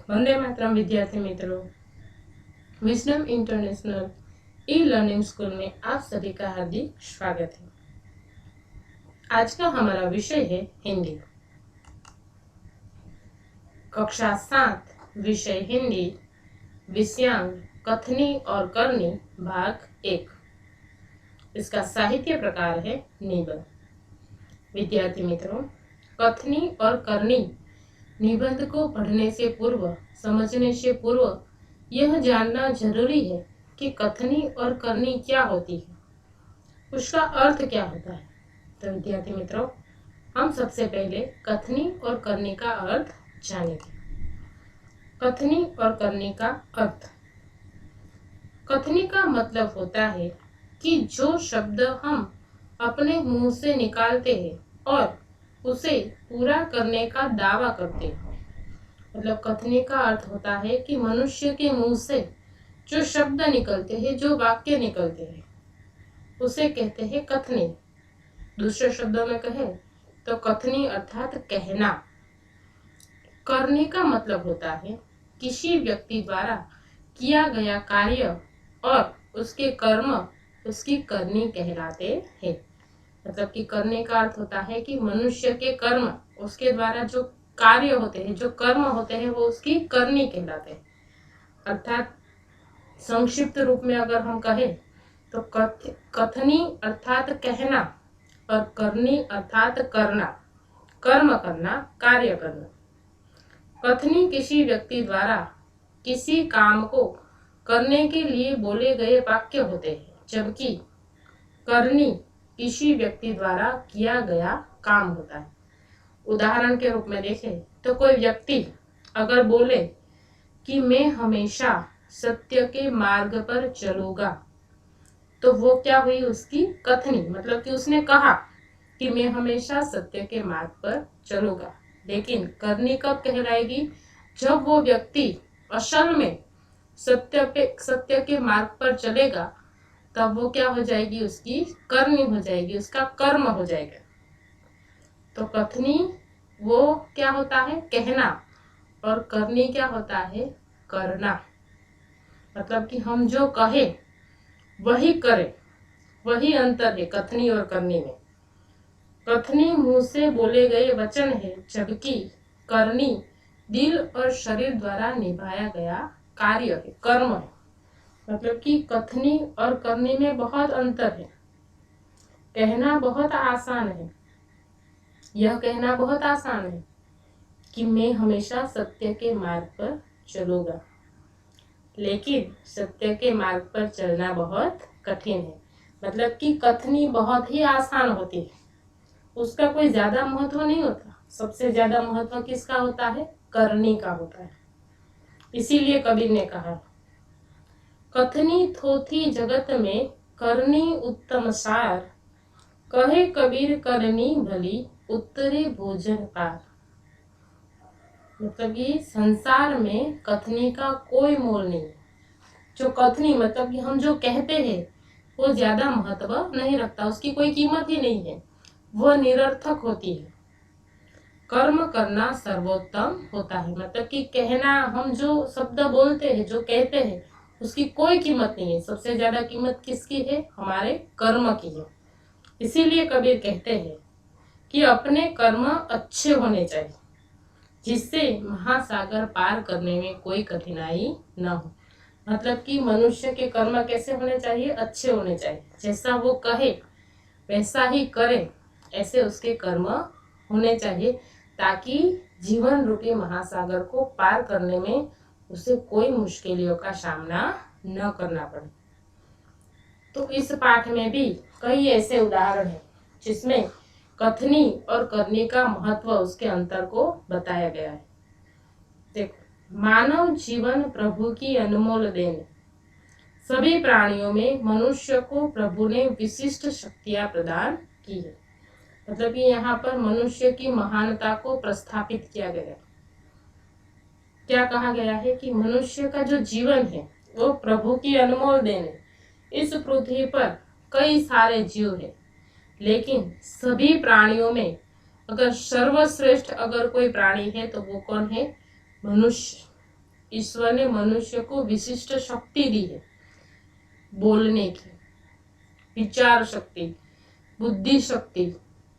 वंदे मातरम विद्यार्थी मित्रों, wisdom international e learning school में आप सभी का हार्दिक स्वागत है। आज का हमारा विषय है हिंदी। कक्षा 7 विषय हिंदी, विषयांक कथनी और करनी, भाग 1। इसका साहित्य प्रकार है निबंध। विद्यार्थी मित्रों, कथनी और करनी निबंध को पढ़ने से पूर्व, समझने से पूर्व यह जानना जरूरी है कि कथनी और करनी क्या होती है, उसका अर्थ क्या होता है। तो विद्यार्थी मित्रों, हम सबसे पहले कथनी और करनी का अर्थ जानेंगे। कथनी और करनी का अर्थ। कथनी का मतलब होता है कि जो शब्द हम अपने मुंह से निकालते हैं और उसे पूरा करने का दावा करते हैं। मतलब कथनी का अर्थ होता है कि मनुष्य के मुंह से जो शब्द निकलते हैं, जो वाक्य निकलते हैं, उसे कहते हैं कथनी। दूसरे शब्दों में कहें तो कथनी अर्थात कहना। करने का मतलब होता है किसी व्यक्ति द्वारा किया गया कार्य और उसके कर्म उसकी करनी कहलाते हैं। मतलब कि करने का अर्थ होता है कि मनुष्य के कर्म, उसके द्वारा जो कार्य होते हैं, जो कर्म होते हैं, वो उसकी करनी कहलाते हैं। अर्थात संक्षिप्त रूप में अगर हम कहें तो कथनी अर्थात कहना और करनी अर्थात करना, कर्म करना, कार्य करना। कथनी किसी व्यक्ति द्वारा किसी काम को करने के लिए बोले गए वाक्य होते हैं, जबकि करनी किसी व्यक्ति द्वारा किया गया काम होता है। उदाहरण के रूप में देखें तो कोई व्यक्ति अगर बोले कि मैं हमेशा सत्य के मार्ग पर चलूंगा, तो वो क्या हुई, उसकी कथनी। मतलब कि उसने कहा कि मैं हमेशा सत्य के मार्ग पर चलूंगा। लेकिन करनी कब कहलाएगी, जब वो व्यक्ति असल में सत्य के मार्ग पर चलेगा, तब वो क्या हो जाएगी, उसकी करनी हो जाएगी, उसका कर्म हो जाएगा। तो कथनी वो क्या होता है, कहना, और करनी क्या होता है, करना। मतलब कि हम जो कहे वही करें, वही अंतर है कथनी और करनी में। कथनी मुंह से बोले गए वचन है, जबकि करनी दिल और शरीर द्वारा निभाया गया कार्य है, कर्म है। मतलब कि कथनी और करनी में बहुत अंतर है। कहना बहुत आसान है, यह कहना बहुत आसान है कि मैं हमेशा सत्य के मार्ग पर चलूंगा, लेकिन सत्य के मार्ग पर चलना बहुत कठिन है। मतलब कि कथनी बहुत ही आसान होती है, उसका कोई ज्यादा महत्व नहीं होता। सबसे ज्यादा महत्व किसका होता है, करनी का होता है। इसीलिए कबीर ने कहा, कथनी थोथी जगत में करनी उत्तम सार, कहे कबीर करनी भली उत्तरे भोजन पार। मतलब कि संसार में कथनी का कोई मोल नहीं। जो कथनी मतलब कि हम जो कहते हैं वो ज्यादा महत्व नहीं रखता, उसकी कोई कीमत ही नहीं है, वह निरर्थक होती है। कर्म करना सर्वोत्तम होता है। मतलब कि कहना, हम जो शब्द बोलते हैं, जो कहते हैं, उसकी कोई कीमत नहीं है। सबसे ज्यादा कीमत किसकी है, हमारे कर्म की है। इसीलिए कबीर कहते हैं कि अपने कर्म अच्छे होने चाहिए, जिससे महासागर पार करने में कोई कठिनाई न हो। मतलब कि मनुष्य के कर्म कैसे होने चाहिए, अच्छे होने चाहिए। जैसा वो कहे वैसा ही करे, ऐसे उसके कर्म होने चाहिए, ताकि जीवन रूपी महासागर को पार करने में उसे कोई मुश्किलों का सामना न करना पड़े। तो इस पाठ में भी कई ऐसे उदाहरण हैं जिसमें कथनी और करनी का महत्व, उसके अंतर को बताया गया है। देखो, मानव जीवन प्रभु की अनमोल देन। सभी प्राणियों में मनुष्य को प्रभु ने विशिष्ट शक्तियां प्रदान की है। मतलब कि यहाँ पर मनुष्य की महानता को प्रस्थापित किया गया। क्या कहा गया है कि मनुष्य का जो जीवन है वो प्रभु की अनमोल देन है। इस पृथ्वी पर कई सारे जीव हैं, लेकिन सभी प्राणियों में अगर सर्वश्रेष्ठ अगर कोई प्राणी है तो वो कौन है, मनुष्य। ईश्वर ने मनुष्य को विशिष्ट शक्ति दी है, बोलने की, विचार शक्ति, बुद्धि शक्ति,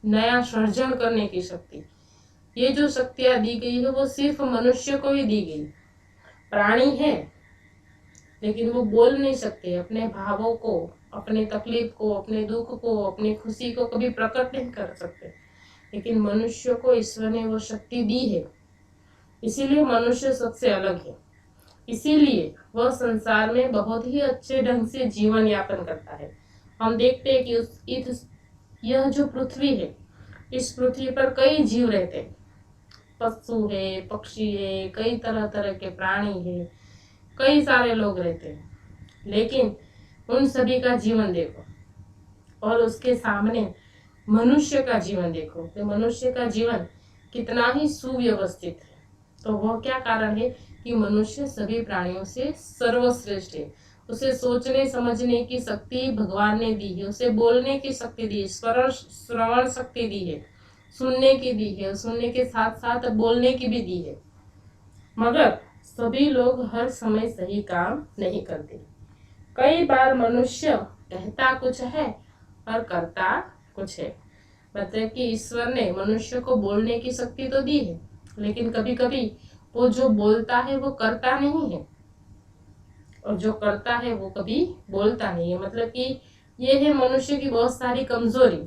नया सृजन करने की शक्ति। ये जो शक्तियां दी गई है वो सिर्फ मनुष्य को ही दी गई। प्राणी है लेकिन वो बोल नहीं सकते, अपने भावों को, अपने तकलीफ को, अपने दुख को, अपनी खुशी को कभी प्रकट नहीं कर सकते, लेकिन मनुष्य को ईश्वर ने वो शक्ति दी है। इसीलिए मनुष्य सबसे अलग है, इसीलिए वह संसार में बहुत ही अच्छे ढंग से जीवन यापन करता है। हम देखते हैं कि यह जो पृथ्वी है, इस पृथ्वी पर कई जीव रहते हैं, पशु है, पक्षी है, कई तरह तरह के प्राणी है, कई सारे लोग रहते हैं, लेकिन उन सभी का जीवन देखो और उसके सामने मनुष्य का जीवन देखो, तो मनुष्य का जीवन कितना ही सुव्यवस्थित है। तो वह क्या कारण है कि मनुष्य सभी प्राणियों से सर्वश्रेष्ठ है। उसे सोचने समझने की शक्ति भगवान ने दी है, उसे बोलने की शक्ति दी है, श्रवण शक्ति दी है, सुनने की दी है, सुनने के साथ साथ बोलने की भी दी है। मगर सभी लोग हर समय सही काम नहीं करते। कई बार मनुष्य कहता कुछ है और करता कुछ है। मतलब कि ईश्वर ने मनुष्य को बोलने की शक्ति तो दी है, लेकिन कभी कभी वो जो बोलता है वो करता नहीं है, और जो करता है वो कभी बोलता नहीं है। मतलब कि ये है मनुष्य की बहुत सारी कमजोरी।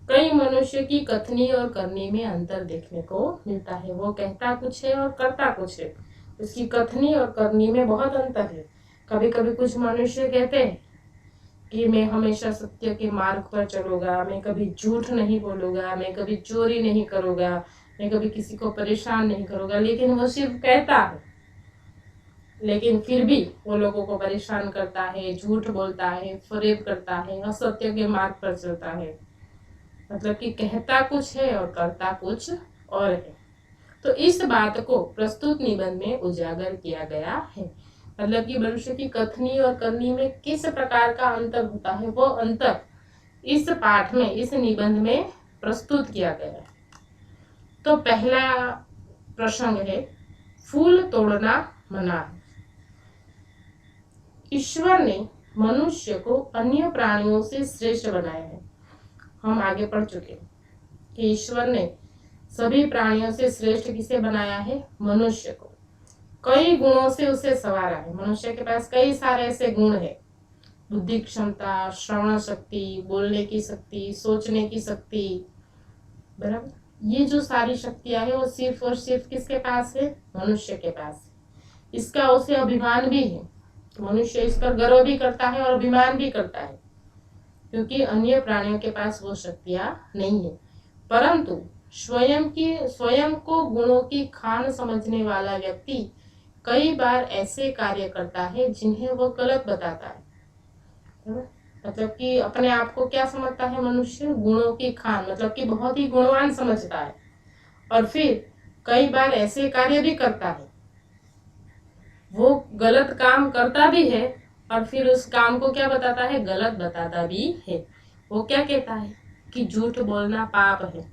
कई मनुष्य की कथनी और करनी में अंतर देखने को मिलता है। वो कहता कुछ है और करता कुछ है, उसकी कथनी और करनी में बहुत अंतर है। कभी कभी कुछ मनुष्य कहते हैं कि मैं हमेशा सत्य के मार्ग पर चलूंगा, मैं कभी झूठ नहीं बोलूंगा, मैं कभी चोरी नहीं करूंगा, मैं कभी किसी को परेशान नहीं करूंगा, लेकिन वो सिर्फ कहता है, लेकिन फिर भी वो लोगों को परेशान करता है, झूठ बोलता है, फरेब करता है, असत्य के मार्ग पर चलता है। मतलब कि कहता कुछ है और करता कुछ और है। तो इस बात को प्रस्तुत निबंध में उजागर किया गया है। मतलब कि मनुष्य की कथनी और करनी में किस प्रकार का अंतर होता है, वो अंतर इस पाठ में, इस निबंध में प्रस्तुत किया गया है। तो पहला प्रसंग है, फूल तोड़ना मना है। ईश्वर ने मनुष्य को अन्य प्राणियों से श्रेष्ठ बनाया है। हम आगे पढ़ चुके कि ईश्वर ने सभी प्राणियों से श्रेष्ठ किसे बनाया है? मनुष्य को। कई गुणों से उसे संवारा है। मनुष्य के पास कई सारे ऐसे गुण है, बुद्धि क्षमता, श्रवण शक्ति, बोलने की शक्ति, सोचने की शक्ति, बराबर। ये जो सारी शक्तियां है वो सिर्फ और सिर्फ किसके पास है? मनुष्य के पास है। इसका उसे अभिमान भी है, मनुष्य इस पर गर्व भी करता है और अभिमान भी करता है, क्योंकि अन्य प्राणियों के पास वो शक्तियां नहीं है। परंतु स्वयं को गुणों की खान समझने वाला व्यक्ति कई बार ऐसे कार्य करता है जिन्हें वो गलत बताता है। मतलब कि अपने आप को क्या समझता है मनुष्य? गुणों की खान, मतलब कि बहुत ही गुणवान समझता है, और फिर कई बार ऐसे कार्य भी करता है, वो गलत काम करता भी है और फिर उस काम को क्या बताता है? गलत बताता भी है। वो क्या कहता है कि झूठ बोलना पाप है,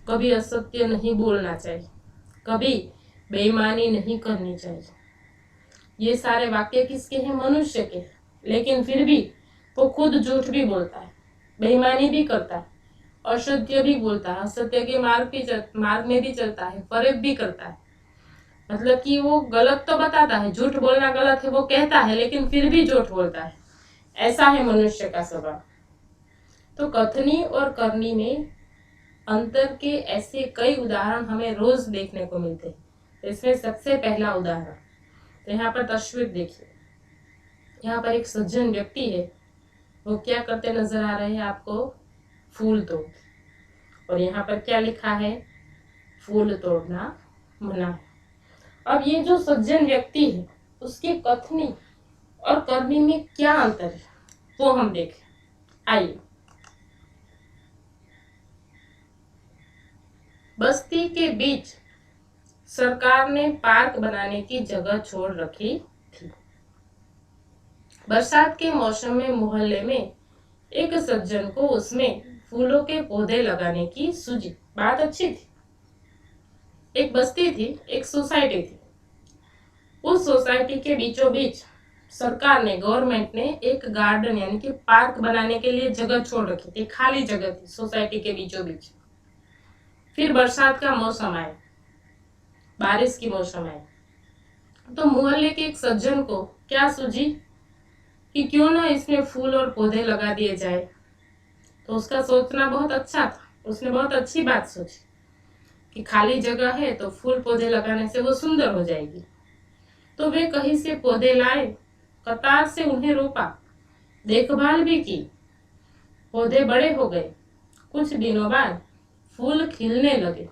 कभी असत्य नहीं बोलना चाहिए, कभी बेईमानी नहीं करनी चाहिए। ये सारे वाक्य किसके हैं? मनुष्य के। लेकिन फिर भी वो खुद झूठ भी बोलता है, बेईमानी भी करता है, असत्य भी बोलता है, असत्य के मार्ग में भी चलता है, फरेब भी करता है। मतलब कि वो गलत तो बताता है, झूठ बोलना गलत है वो कहता है, लेकिन फिर भी झूठ बोलता है। ऐसा है मनुष्य का स्वभाव। तो कथनी और करनी में अंतर के ऐसे कई उदाहरण हमें रोज देखने को मिलते हैं। इसमें सबसे पहला उदाहरण, तो यहाँ पर तस्वीर देखिए, यहाँ पर एक सज्जन व्यक्ति है, वो क्या करते नजर आ रहे हैं आपको? फूल तोड़। और यहाँ पर क्या लिखा है? फूल तोड़ना मना है। अब ये जो सज्जन व्यक्ति है उसकी कथनी और करनी में क्या अंतर है वो हम देखें। आइए। बस्ती के बीच सरकार ने पार्क बनाने की जगह छोड़ रखी थी। बरसात के मौसम में मोहल्ले में एक सज्जन को उसमें फूलों के पौधे लगाने की सूझी। बात अच्छी थी। एक बस्ती थी, एक सोसाइटी थी, उस सोसाइटी के बीचों बीच सरकार ने, गवर्नमेंट ने एक गार्डन यानी कि पार्क बनाने के लिए जगह छोड़ रखी थी, खाली जगह थी सोसाइटी के बीचों बीच। फिर बरसात का मौसम आया, बारिश की मौसम आई, तो मोहल्ले के एक सज्जन को क्या सूझी कि क्यों ना इसमें फूल और पौधे लगा दिए जाए। तो उसका सोचना बहुत अच्छा था, उसने बहुत अच्छी बात सोची कि खाली जगह है तो फूल पौधे लगाने से वो सुंदर हो जाएगी। तो वे कहीं से पौधे लाए, कतार से उन्हें रोपा, देखभाल भी की, पौधे बड़े हो गए। कुछ दिनों बाद फूल खिलने लगे,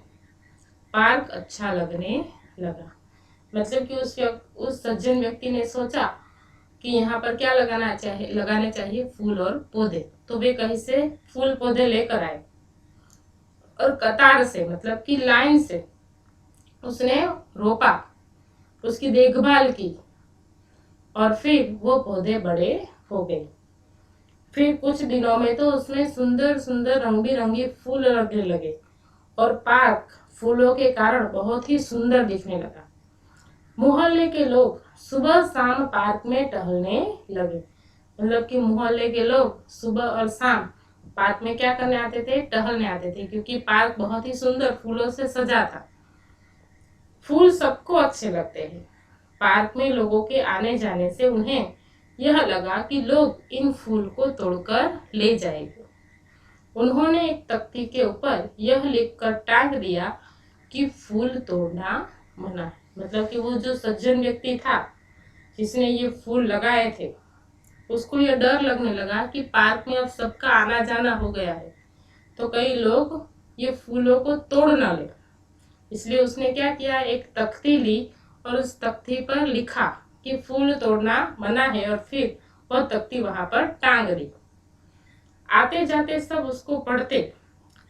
पार्क अच्छा लगने लगा। मतलब कि उस सज्जन व्यक्ति ने सोचा कि यहाँ पर क्या लगाने चाहिए फूल और पौधे। तो वे कहीं से फूल पौधे लेकर आए और कतार से, मतलब कि लाइन से उसने रोपा, उसकी देखभाल की और फिर वो पौधे बड़े हो गए। फिर कुछ दिनों में तो उसमें सुंदर सुंदर रंग बिरंगे फूल लगने लगे और पार्क फूलों के कारण बहुत ही सुंदर दिखने लगा। मोहल्ले के लोग सुबह शाम पार्क में टहलने लगे। मतलब कि मोहल्ले के लोग सुबह और शाम पार्क में क्या करने आते थे, टहलने आते थे, क्योंकि पार्क बहुत ही सुंदर फूलों से सजा था। फूल सबको अच्छे लगते हैं। पार्क में लोगों के आने जाने से उन्हें यह लगा कि लोग इन फूल को तोड़कर ले जाएंगे। उन्होंने एक तख्ती के ऊपर यह लिखकर टांग दिया कि फूल तोड़ना मना है। मतलब कि वो जो सज्जन व्यक्ति था जिसने ये फूल लगाए थे, उसको यह डर लगने लगा कि पार्क में अब सबका आना जाना हो गया है, तो कई लोग ये फूलों को तोड़ ना ले। इसलिए उसने क्या किया, एक तख्ती ली और उस तख्ती पर लिखा कि फूल तोड़ना मना है, और फिर वह तख्ती वहां पर टांग दी। आते जाते सब उसको पढ़ते,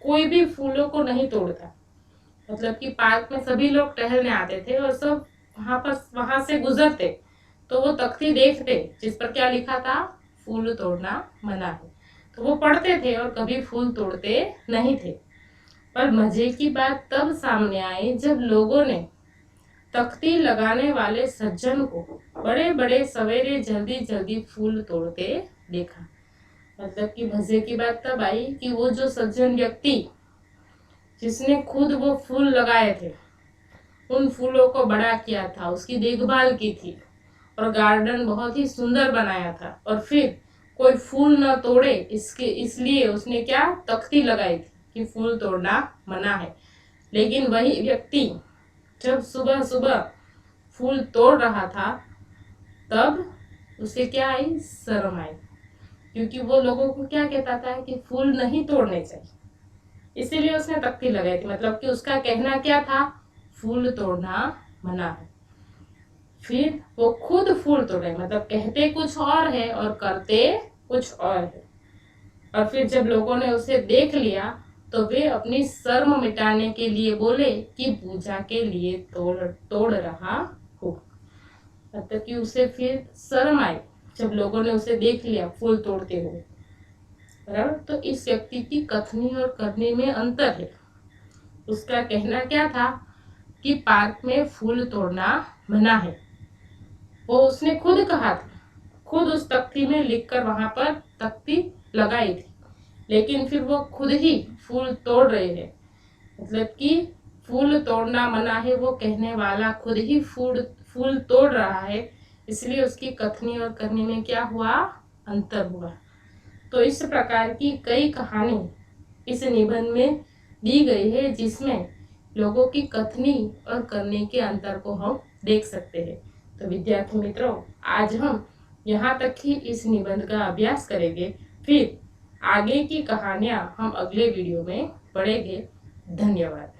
कोई भी फूलों को नहीं तोड़ता। मतलब कि पार्क में सभी लोग टहलने आते थे और सब वहां से गुजरते तो वो तख्ती देखते जिस पर क्या लिखा था, फूल तोड़ना मना है। तो वो पढ़ते थे और कभी फूल तोड़ते नहीं थे। पर मजे की बात तब सामने आई जब लोगों ने तख्ती लगाने वाले सज्जन को बड़े बड़े सवेरे जल्दी जल्दी फूल तोड़ते देखा। मतलब कि मजे की बात तब आई कि वो जो सज्जन व्यक्ति जिसने खुद वो फूल लगाए थे, उन फूलों को बड़ा किया था, उसकी देखभाल की थी और गार्डन बहुत ही सुंदर बनाया था, और फिर कोई फूल न तोड़े इसलिए उसने क्या, तख्ती लगाई थी कि फूल तोड़ना मना है। लेकिन वही व्यक्ति जब सुबह सुबह फूल तोड़ रहा था तब उसे क्या आई, शर्म आई, क्योंकि वो लोगों को क्या कहता था कि फूल नहीं तोड़ने चाहिए, इसीलिए उसने तख्ती लगाई थी। मतलब कि उसका कहना क्या था, फूल तोड़ना मना है। फिर वो खुद फूल तोड़े, मतलब कहते कुछ और है और करते कुछ और है। और फिर जब लोगों ने उसे देख लिया तो वे अपनी शर्म मिटाने के लिए बोले कि पूजा के लिए तोड़ रहा हूँ। मतलब कि उसे फिर शर्म आई जब लोगों ने उसे देख लिया फूल तोड़ते हुए। बराबर। तो इस व्यक्ति की कथनी और करनी में अंतर है। उसका कहना क्या था कि पार्क में फूल तोड़ना मना है, वो उसने खुद कहा था, खुद उस तख्ती में लिखकर वहां पर तख्ती लगाई थी, लेकिन फिर वो खुद ही फूल तोड़ रहे हैं। मतलब कि फूल तोड़ना मना है, वो कहने वाला खुद ही फूल तोड़ रहा है, इसलिए उसकी कथनी और करनी में क्या हुआ, अंतर हुआ। तो इस प्रकार की कई कहानी इस निबंध में दी गई है जिसमें लोगों की कथनी और करने के अंतर को हम देख सकते हैं। तो विद्यार्थी मित्रों, आज हम यहाँ तक ही इस निबंध का अभ्यास करेंगे, फिर आगे की कहानियाँ हम अगले वीडियो में पढ़ेंगे। धन्यवाद।